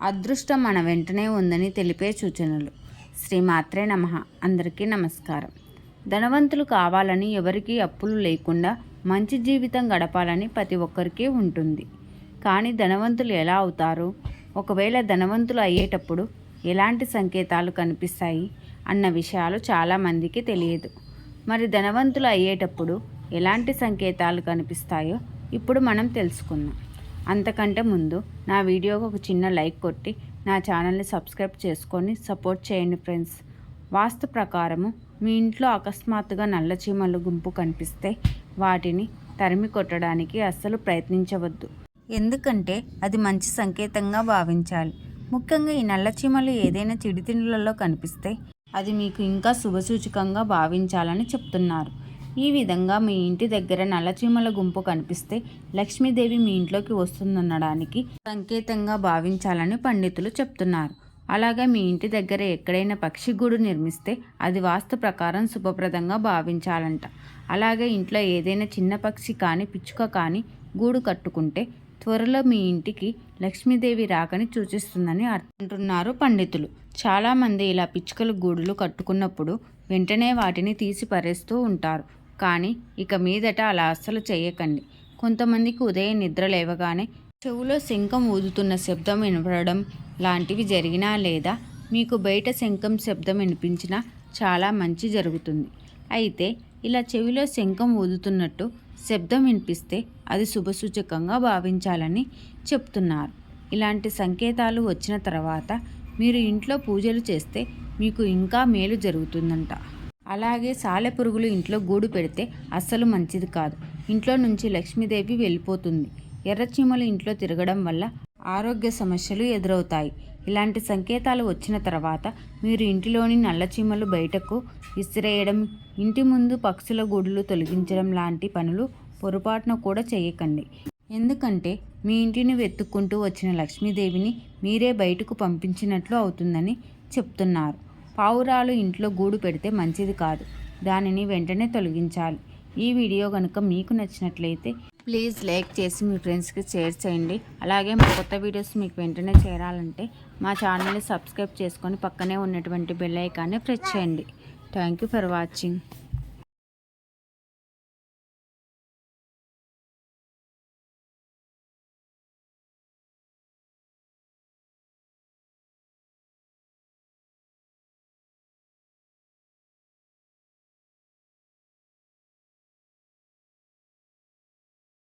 అదృష్టం మన వెంటనే ఉందని తెలిపే సూచనలు. శ్రీమాత్రే నమః. అందరికీ నమస్కారం. ధనవంతులు కావాలని ఎవరికీ అప్పులు లేకుండా మంచి జీవితం గడపాలని ప్రతి ఒక్కరికి ఉంటుంది. కానీ ధనవంతులు ఎలా అవుతారు? ఒకవేళ ధనవంతులు అయ్యేటప్పుడు ఎలాంటి సంకేతాలు కనిపిస్తాయి అన్న విషయాలు చాలామందికి తెలియదు. మరి ధనవంతులు అయ్యేటప్పుడు ఎలాంటి సంకేతాలు కనిపిస్తాయో ఇప్పుడు మనం తెలుసుకుందాం. అంతకంటే ముందు నా వీడియోకి ఒక చిన్న లైక్ కొట్టి నా ఛానల్ని సబ్స్క్రైబ్ చేసుకొని సపోర్ట్ చేయండి ఫ్రెండ్స్. వాస్తు ప్రకారము మీ ఇంట్లో అకస్మాత్తుగా నల్ల చీమలు గుంపు కనిపిస్తే వాటిని తరిమి కొట్టడానికి అస్సలు ప్రయత్నించవద్దు. ఎందుకంటే అది మంచి సంకేతంగా భావించాలి. ముఖ్యంగా ఈ నల్ల చీమలు ఏదైనా చిడితిండ్లలో కనిపిస్తే అది మీకు ఇంకా శుభసూచకంగా భావించాలని చెప్తున్నారు. ఈ విధంగా మీ ఇంటి దగ్గర నల్లచీమల గుంపు కనిపిస్తే లక్ష్మీదేవి మీ ఇంట్లోకి వస్తుందనడానికి సంకేతంగా భావించాలని పండితులు చెప్తున్నారు. అలాగే మీ ఇంటి దగ్గర ఎక్కడైనా పక్షి గూడు నిర్మిస్తే అది వాస్తు ప్రకారం శుభప్రదంగా భావించాలంట. అలాగే ఇంట్లో ఏదైనా చిన్న పక్షి కానీ పిచ్చుక కానీ గూడు కట్టుకుంటే త్వరలో మీ ఇంటికి లక్ష్మీదేవి రాకని సూచిస్తుందని అంటున్నారు పండితులు. చాలామంది ఇలా పిచ్చుకల గూడులు కట్టుకున్నప్పుడు వెంటనే వాటిని తీసి పరేస్తూ ఉంటారు. కానీ ఇక మీదట అలా అస్సలు చేయకండి. కొంతమందికి ఉదయం నిద్ర లేవగానే చెవులో శంఖం ఊదుతున్న శబ్దం వినపడడం లాంటివి జరిగినా లేదా మీకు బయట శంఖం శబ్దం వినిపించినా చాలా మంచి జరుగుతుంది. అయితే ఇలా చెవిలో శంఖం ఊదుతున్నట్టు శబ్దం వినిపిస్తే అది శుభసూచకంగా భావించాలని చెప్తున్నారు. ఇలాంటి సంకేతాలు వచ్చిన తర్వాత మీరు ఇంట్లో పూజలు చేస్తే మీకు ఇంకా మేలు జరుగుతుందంట. అలాగే సాలెపురుగులు ఇంట్లో గూడు పెడితే అస్సలు మంచిది కాదు. ఇంట్లో నుంచి లక్ష్మీదేవి వెళ్ళిపోతుంది. ఎర్రచీమలు ఇంట్లో తిరగడం వల్ల ఆరోగ్య సమస్యలు ఎదురవుతాయి. ఇలాంటి సంకేతాలు వచ్చిన తర్వాత మీరు ఇంటిలోని నల్లచీమలు బయటకు విసిరేయడం, ఇంటి ముందు పక్షుల గూడులు తొలగించడం లాంటి పనులు పొరపాటున కూడా చేయకండి. ఎందుకంటే మీ ఇంటిని వెతుక్కుంటూ వచ్చిన లక్ష్మీదేవిని మీరే బయటకు పంపించినట్లు అవుతుందని చెప్తున్నారు. పావురాలు ఇంట్లో గూడు పెడితే మంచిది కాదు. దానిని వెంటనే తొలగించాలి. ఈ వీడియో కనుక మీకు నచ్చినట్లయితే ప్లీజ్ లైక్ చేసి మీ ఫ్రెండ్స్కి షేర్ చేయండి. అలాగే మా కొత్త వీడియోస్ మీకు వెంటనే చేరాలంటే మా ఛానల్ని సబ్స్క్రైబ్ చేసుకొని పక్కనే ఉన్నటువంటి బెల్ ఐకాన్ని ప్రెస్ చేయండి. Thank you for watching.